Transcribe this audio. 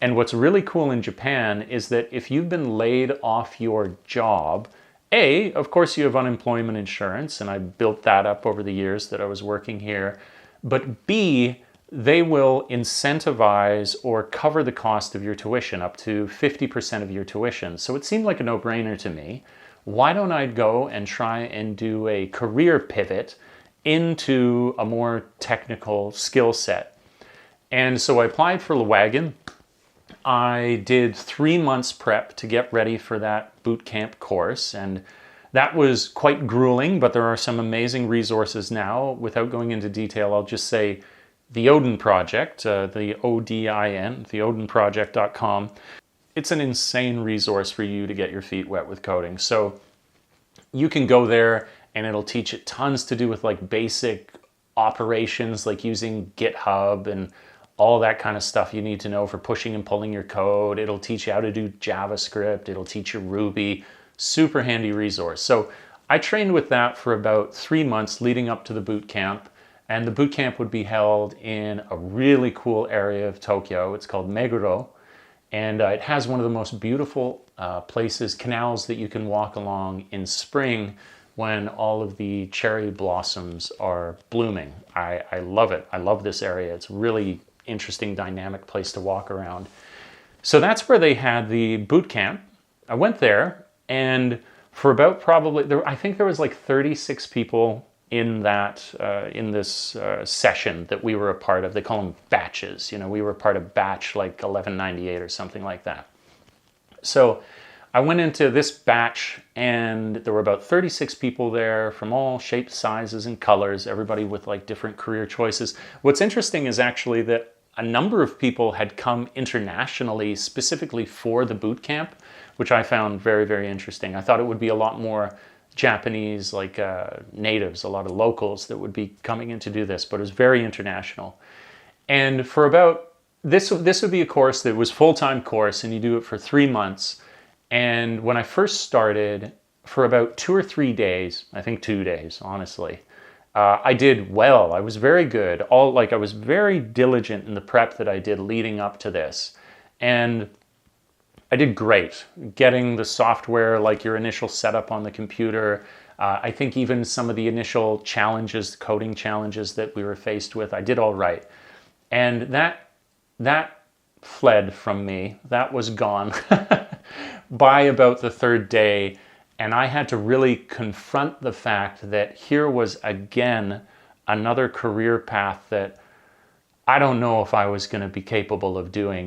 And what's really cool in Japan is that if you've been laid off your job, A, of course you have unemployment insurance, and I built that up over the years that I was working here, but B, they will incentivize or cover the cost of your tuition up to 50% of your tuition. So it seemed like a no-brainer to me. Why don't I go and try and do a career pivot into a more technical skill set? And so I applied for Lewagon. I did 3 months prep to get ready for that bootcamp course, and that was quite grueling, but there are some amazing resources now. Without going into detail, I'll just say the Odin Project, the ODIN, theodinproject.com. It's an insane resource for you to get your feet wet with coding. So you can go there and it'll teach you tons to do with like basic operations, like using GitHub and all that kind of stuff you need to know for pushing and pulling your code. It'll teach you how to do JavaScript. It'll teach you Ruby. Super handy resource. So I trained with that for about 3 months leading up to the boot camp. And the boot camp would be held in a really cool area of Tokyo. It's called Meguro. And it has one of the most beautiful places, canals that you can walk along in spring when all of the cherry blossoms are blooming. I love it. I love this area. It's a really interesting, dynamic place to walk around. So that's where they had the boot camp. I went there, and for about I think there was like 36 people in that in this session that we were a part of. They call them batches. You know, we were part of batch like 1198 or something like that. So I went into this batch, and there were about 36 people there from all shapes, sizes, and colors, everybody with like different career choices. What's interesting is actually that a number of people had come internationally specifically for the boot camp, which I found very, very interesting. I thought it would be a lot more Japanese, like natives, a lot of locals that would be coming in to do this, but it was very international. And for about, this would be a course that was full-time course, and you do it for 3 months. And when I first started, for about 2 or 3 days, I think 2 days, honestly, I did well. I was very good. I was very diligent in the prep that I did leading up to this. And I did great getting the software, like your initial setup on the computer. I think even some of the initial challenges, coding challenges that we were faced with, I did all right. And that fled from me. That was gone by about the 3rd day. And I had to really confront the fact that here was again another career path that I don't know if I was going to be capable of doing.